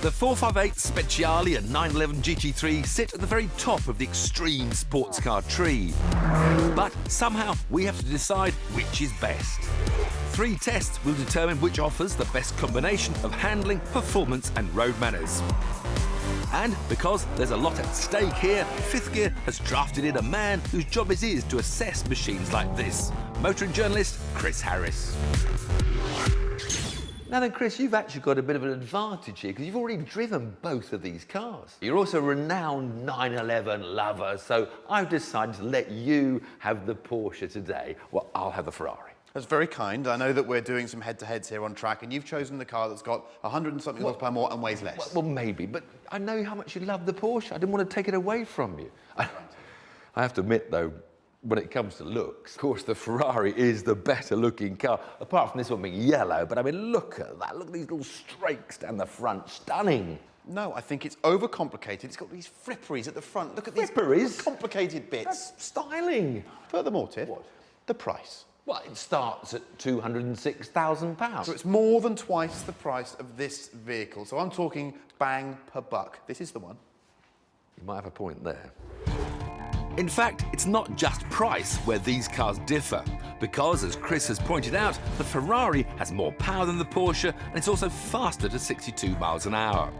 The 458 Speciale and 911 GT3 sit at the very top of the extreme sports car tree. But somehow we have to decide which is best. 3 tests will determine which offers the best combination of handling, performance and road manners. And because there's a lot at stake here, Fifth Gear has drafted in a man whose job it is to assess machines like this. Motoring journalist Chris Harris. Now then, Chris, you've actually got a bit of an advantage here because you've already driven both of these cars. You're also a renowned 911 lover, so I've decided to let you have the Porsche today. Well, I'll have the Ferrari. That's very kind. I know that we're doing some head-to-heads here on track, and you've chosen the car that's got 100 and something horsepower more and weighs less. Well, maybe, but I know how much you love the Porsche. I didn't want to take it away from you. I have to admit, though, when it comes to looks, of course, the Ferrari is the better-looking car, apart from this one being yellow. But I mean, look at that. Look at these little streaks down the front. Stunning. No, I think it's overcomplicated. It's got these flipperies at the front. Look at these complicated bits. That's styling. Furthermore, Tiff, What? The price. Well, it starts at £206,000. So it's more than twice the price of this vehicle. So I'm talking bang per buck. This is the one. You might have a point there. In fact, it's not just price where these cars differ, because, as Chris has pointed out, the Ferrari has more power than the Porsche, and it's also faster to 62 miles an hour.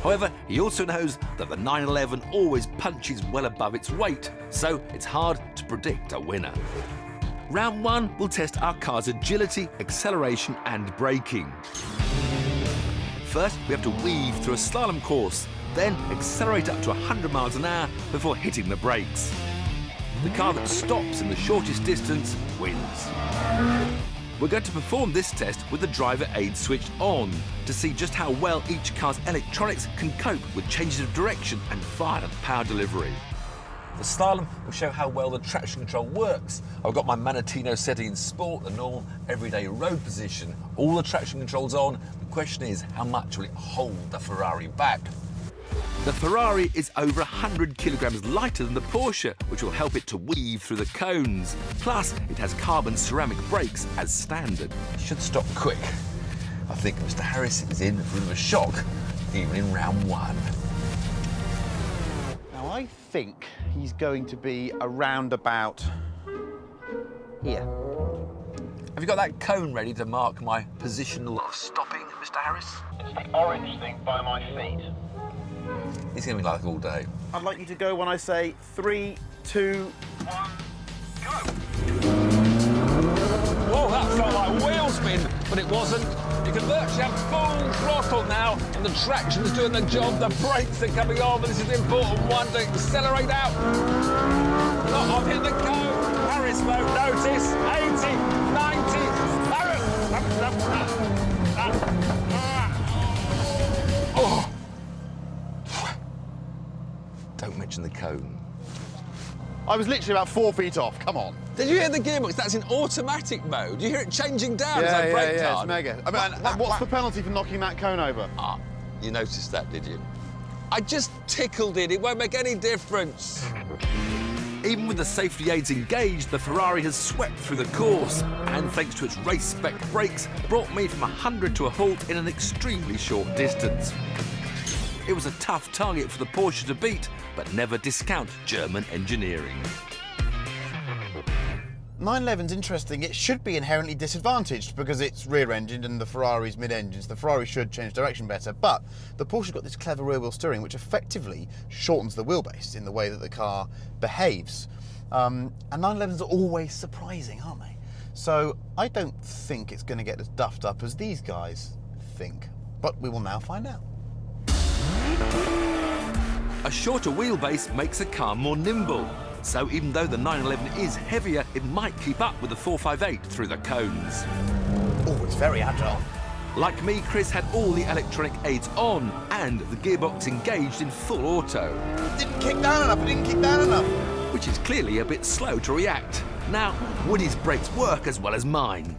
However, he also knows that the 911 always punches well above its weight, so it's hard to predict a winner. Round 1 will test our car's agility, acceleration and braking. First, we have to weave through a slalom course, then accelerate up to 100 miles an hour before hitting the brakes. The car that stops in the shortest distance wins. We're going to perform this test with the driver aid switched on to see just how well each car's electronics can cope with changes of direction and violent power delivery. The slalom will show how well the traction control works. I've got my Manatino setting in sport, the normal everyday road position. All the traction controls on. The question is, how much will it hold the Ferrari back? The Ferrari is over 100 kilograms lighter than the Porsche, which will help it to weave through the cones. Plus, it has carbon ceramic brakes as standard. It should stop quick. I think Mr. Harris is in for a bit of a shock, even in round 1. Now, I think he's going to be around about here. Have you got that cone ready to mark my positional stopping, Mr. Harris? It's the orange thing by my feet. It's going to be like all day. I'd like you to go when I say 3, 2... 1, go! Whoa, that felt like wheel spin, but it wasn't. You can virtually have full throttle now, and the traction's doing the job, the brakes are coming on, but this is the important one to accelerate out. Oh, I've hit the cone. Harris won't notice. 80, 90, oh. Don't mention the cone. I was literally about 4 feet off, come on. Did you hear the gearbox? That's in automatic mode. You hear it changing down as I brake hard. It's mega. I mean, and what's the penalty for knocking that cone over? Ah, you noticed that, did you? I just tickled it. It won't make any difference. Even with the safety aids engaged, the Ferrari has swept through the course and, thanks to its race-spec brakes, brought me from 100 to a halt in an extremely short distance. It was a tough target for the Porsche to beat, but never discount German engineering. 911's interesting. It should be inherently disadvantaged because it's rear-engined and the Ferrari's mid-engines. The Ferrari should change direction better, but the Porsche's got this clever rear-wheel steering which effectively shortens the wheelbase in the way that the car behaves. And 911s are always surprising, aren't they? So I don't think it's going to get as duffed up as these guys think, but we will now find out. A shorter wheelbase makes a car more nimble. So even though the 911 is heavier, it might keep up with the 458 through the cones. Oh, it's very agile. Like me, Chris had all the electronic aids on and the gearbox engaged in full auto. It didn't kick down enough. Which is clearly a bit slow to react. Now, Woody's brakes work as well as mine.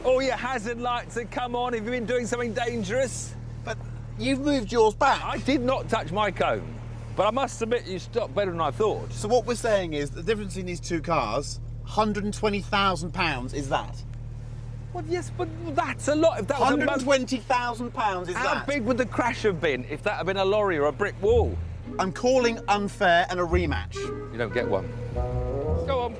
All your hazard lights have come on. Have you been doing something dangerous? But you've moved yours back. I did not touch my cone. But I must admit, you stopped better than I thought. So what we're saying is the difference in these two cars, £120,000 is that. Well, yes, but that's a lot. If that was £120,000 is How that? big would the crash have been if that had been a lorry or a brick wall? I'm calling unfair and a rematch. You don't get one. Go on.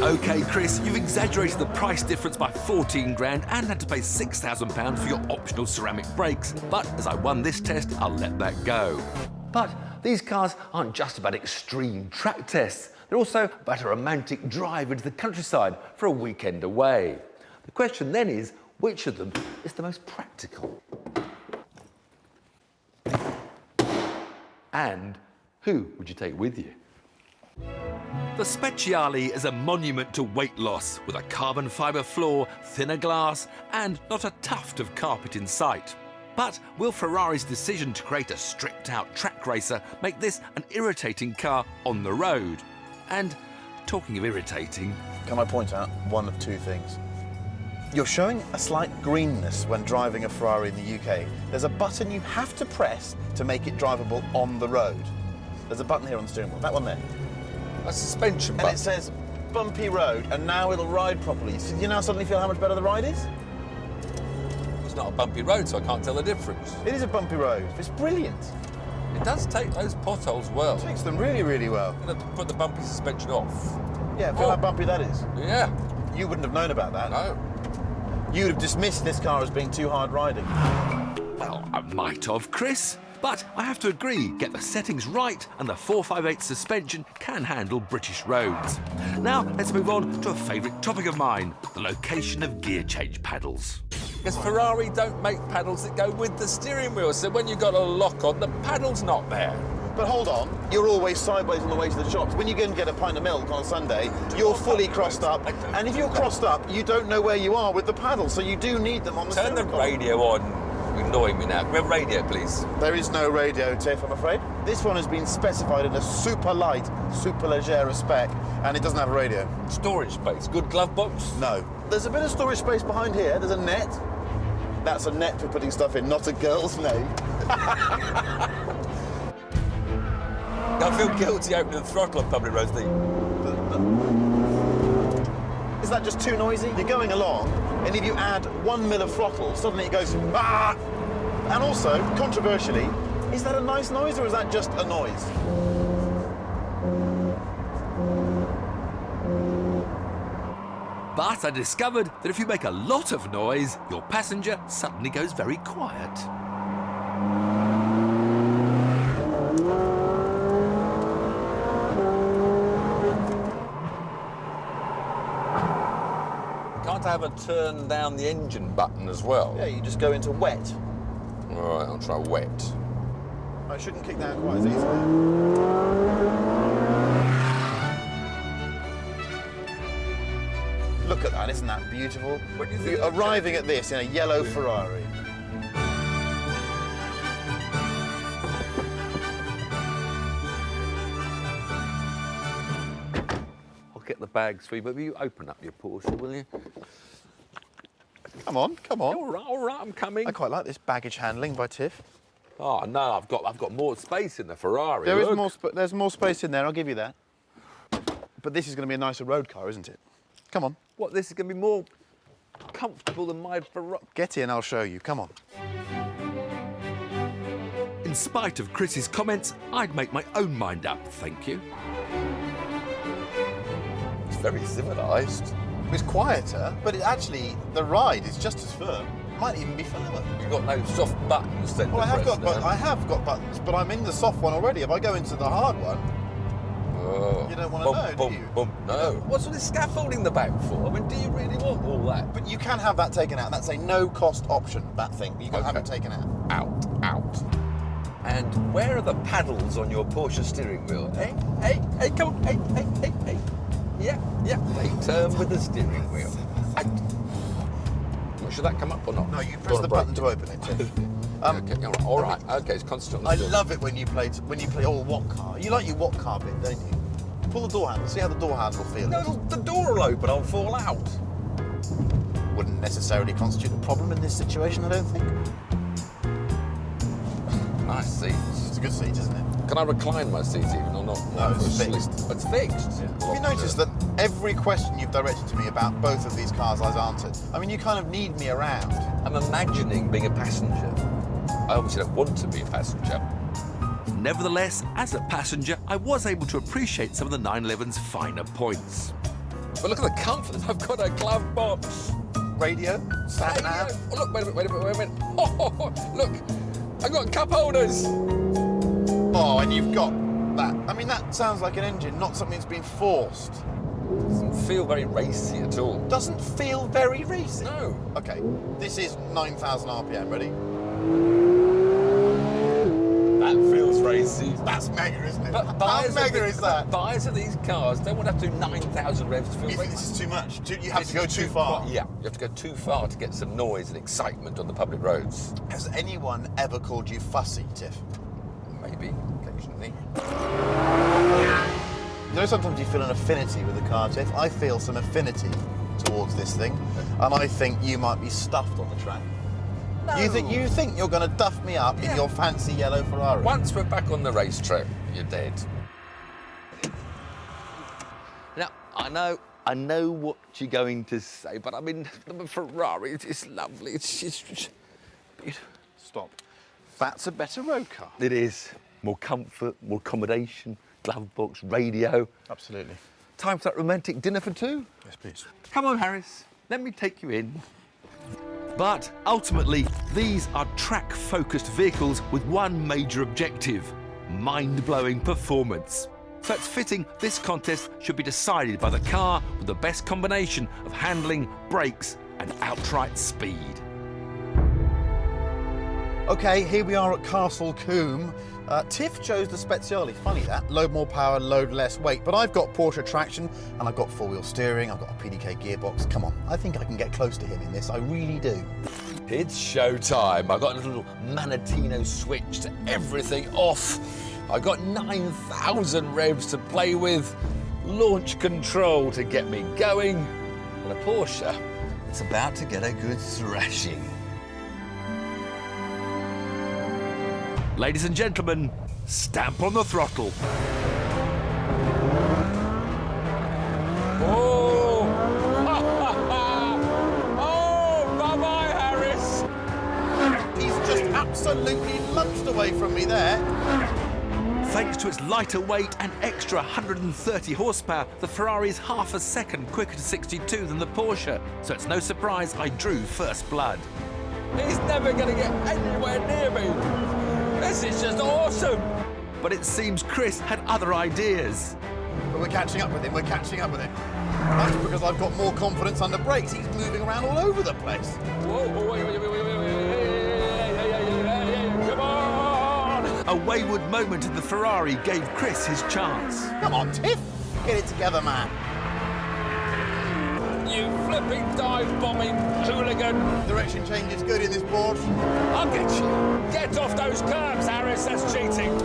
OK, Chris, you've exaggerated the price difference by 14 grand and had to pay £6,000 for your optional ceramic brakes. But as I won this test, I'll let that go. But these cars aren't just about extreme track tests. They're also about a romantic drive into the countryside for a weekend away. The question then is, which of them is the most practical? And who would you take with you? The Speciale is a monument to weight loss, with a carbon fibre floor, thinner glass, and not a tuft of carpet in sight. But will Ferrari's decision to create a stripped-out track racer make this an irritating car on the road? And talking of irritating... Can I point out one of two things? You're showing a slight greenness when driving a Ferrari in the UK. There's a button you have to press to make it drivable on the road. There's a button here on the steering wheel, that one there. A suspension And button. it says bumpy road, and now it'll ride properly. So you now suddenly feel how much better the ride is? It's not a bumpy road, so I can't tell the difference. It is a bumpy road. It's brilliant. It does take those potholes well. It takes them really, really well. I'm going to put the bumpy suspension off. Yeah, feel how bumpy that is. Yeah. You wouldn't have known about that. No. You would have dismissed this car as being too hard riding. Well, I might have, Chris. But I have to agree, get the settings right and the 458 suspension can handle British roads. Now, let's move on to a favourite topic of mine, the location of gear change paddles. Because Ferrari don't make paddles that go with the steering wheel, so when you've got a lock on, the paddle's not there. But hold on, you're always sideways on the way to the shops. When you go and get a pint of milk on a Sunday, you're fully crossed up. And if you're crossed up, you don't know where you are with the paddles, so you do need them on the Turn the steering column. radio on. You're annoying me now. Can we have radio, please? There is no radio, Tiff, I'm afraid. This one has been specified in a super light, super leggera spec, and it doesn't have a radio. Storage space. Good glove box? No. There's a bit of storage space behind here. There's a net. That's a net for putting stuff in, not a girl's name. I feel guilty opening the throttle on public roads, Is that just too noisy? You're going along, and if you add 1 mil of throttle, suddenly it goes, ah! And also, controversially, is that a nice noise or is that just a noise? But I discovered that if you make a lot of noise, your passenger suddenly goes very quiet. Can't I have a turn down the engine button as well? Yeah, you just go into wet. All right, I'll try wet. I shouldn't kick down quite as easily. Look at that, isn't that beautiful? What do you think You're of the arriving at this in a yellow Ferrari. I'll get the bags for you, but will you open up your Porsche, will you? Come on, come on. All right, I'm coming. I quite like this baggage handling by Tiff. Oh no, I've got more space in the Ferrari. There is look. there's more space in there, I'll give you that. But this is going to be a nicer road car, isn't it? Come on. What? This is going to be more comfortable than my Ferrari. Get in, I'll show you. Come on. In spite of Chris's comments, I'd make my own mind up, thank you. It's very civilised. It's quieter, but the ride is just as firm. Might even be further. You've got no soft buttons then. Well, to press now. I have got buttons, but I'm in the soft one already. If I go into the hard one, Oh. you don't want to know, do you? No. What's all this scaffolding in the back for? I mean, do you really want all that? But you can have that taken out. That's a no-cost option, that thing. You can have it taken out. Out. And where are the paddles on your Porsche steering wheel? Hey, come on, hey. Yeah, they turn with the steering wheel. Should that come up or not? No, you press the button to open it, Tiff. Okay, all right. Okay, it's constant. I love it when you play what car. You like your what car bit, don't you? Pull the door handle, see how the door handle feels. No, the door will open, I'll fall out. Wouldn't necessarily constitute a problem in this situation, I don't think. Nice seats. It's a good seat, isn't it? Can I recline my seat even or not? No, it's Asleep? fixed. It's fixed? Have you noticed that Every question you've directed to me about both of these cars I've answered. I mean, you kind of need me around. I'm imagining being a passenger. I obviously don't want to be a passenger. Nevertheless, as a passenger, I was able to appreciate some of the 911's finer points. But look at the comfort. I've got a glove box. Radio, sat nav. Oh, look, wait a minute. Oh, look, I've got cup holders. Oh, and you've got that. I mean, that sounds like an engine, not something that's been forced. Doesn't feel very racy at all. Doesn't feel very racy. No. Okay, this is 9,000 RPM, ready? That feels racy. That's mega, isn't it? But How mega is that? Buyers of these cars don't want to have to do 9,000 revs to feel You think racy. this is too much? You have This to go is too far. Yeah, you have to go too far to get some noise and excitement on the public roads. Has anyone ever called you fussy, Tiff? Maybe, occasionally. You know, sometimes you feel an affinity with the car, Tiff. I feel some affinity towards this thing, and I think you might be stuffed on the track. No. You think you're going to duff me up in your fancy yellow Ferrari? Once we're back on the racetrack, you're dead. Now, I know what you're going to say, but I mean, the Ferrari, it's lovely. It's beautiful. Stop. That's a better road car. It is. More comfort, more accommodation, glove box, radio. Absolutely. Time for that romantic dinner for two. Yes, please. Come on, Harris. Let me take you in. But ultimately, these are track-focused vehicles with one major objective: mind-blowing performance. So it's fitting this contest should be decided by the car with the best combination of handling, brakes, and outright speed. Okay, here we are at Castle Combe. Tiff chose the Speciale. Funny that. Load more power, load less weight. But I've got Porsche traction and I've got four-wheel steering. I've got a PDK gearbox. Come on, I think I can get close to him in this. I really do. It's showtime. I've got a little Manatino switch to everything off. I've got 9,000 revs to play with, launch control to get me going, and a Porsche that's about to get a good thrashing. Ladies and gentlemen, stamp on the throttle. Oh! Oh, bye-bye, Harris. He's just absolutely lunched away from me there. Thanks to its lighter weight and extra 130 horsepower, the Ferrari is half a second quicker to 62 than the Porsche, so it's no surprise I drew first blood. He's never going to get anywhere near me. This is just awesome. But it seems Chris had other ideas. But we're catching up with him, That's because I've got more confidence under brakes. He's moving around all over the place. Whoa, wait, come on! A wayward moment in the Ferrari gave Chris his chance. Come on, Tiff. Get it together, man. You flipping dive-bombing hooligan. Direction change is good in this Porsche. I'll get you. Get off those curbs, Harris. That's cheating.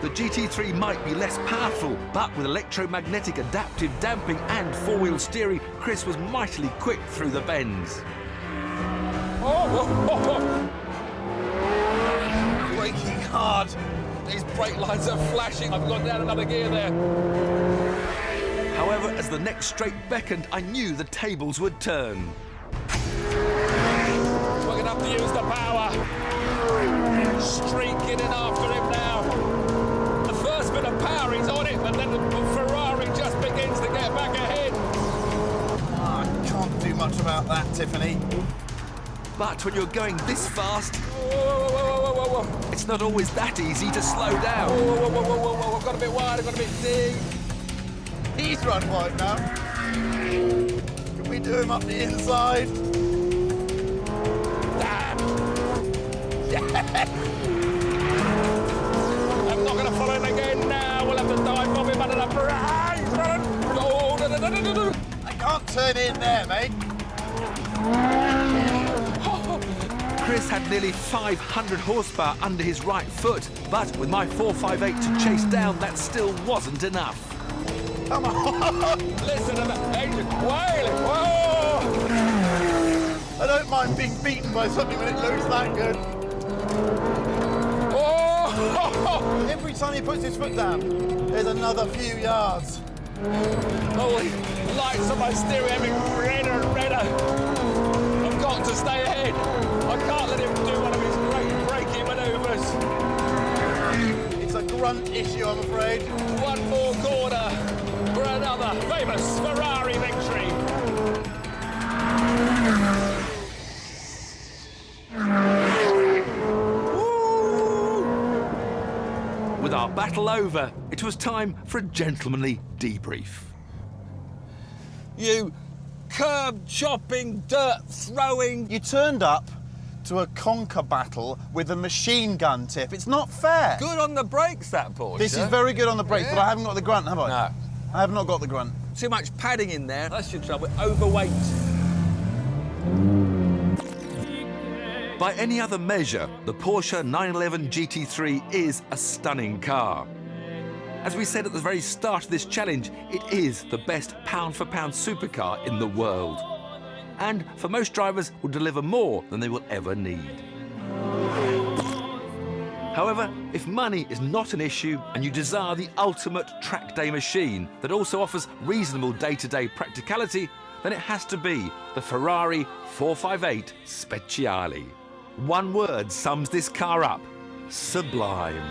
The GT3 might be less powerful, but with electromagnetic adaptive damping and four-wheel steering, Chris was mightily quick through the bends. Braking hard. These brake lights are flashing. I've gone down another gear there. However, as the next straight beckoned, I knew the tables would turn. We're going to have to use the power. Streaking in after him now. The first bit of power, he's on it, and then the Ferrari just begins to get back ahead. I can't do much about that, Tiffany. But when you're going this fast, it's not always that easy to slow down. I've got a bit wide, I've got a bit deep. He's run wide now. Can we do him up the inside? I'm not going to follow him again now. We'll have to dive bomb him under the Ferrari. I can't turn in there, mate. Chris had nearly 500 horsepower under his right foot, but with my 458 to chase down, that still wasn't enough. Come on. Listen to the engine wailing. Whoa! I don't mind being beaten by something when it looks that good. Oh! Every time he puts his foot down, there's another few yards. Oh, the lights on my steering having redder and redder. I've got to stay ahead. I can't let him do one of his great braking manoeuvres. It's a grunt issue, I'm afraid. One more corner for another famous Ferrari victory. With our battle over, it was time for a gentlemanly debrief. You curb-chopping, dirt-throwing... You turned up to a conquer battle with a machine gun, Tiff. It's not fair. Good on the brakes, that Porsche. This is very good on the brakes, Yeah. but I haven't got the grunt, have I? No. I have not got the grunt. Too much padding in there. That's your trouble. Overweight. By any other measure, the Porsche 911 GT3 is a stunning car. As we said at the very start of this challenge, it is the best pound-for-pound supercar in the world. And for most drivers, will deliver more than they will ever need. However, if money is not an issue and you desire the ultimate track day machine that also offers reasonable day-to-day practicality, then it has to be the Ferrari 458 Speciale. One word sums this car up: sublime.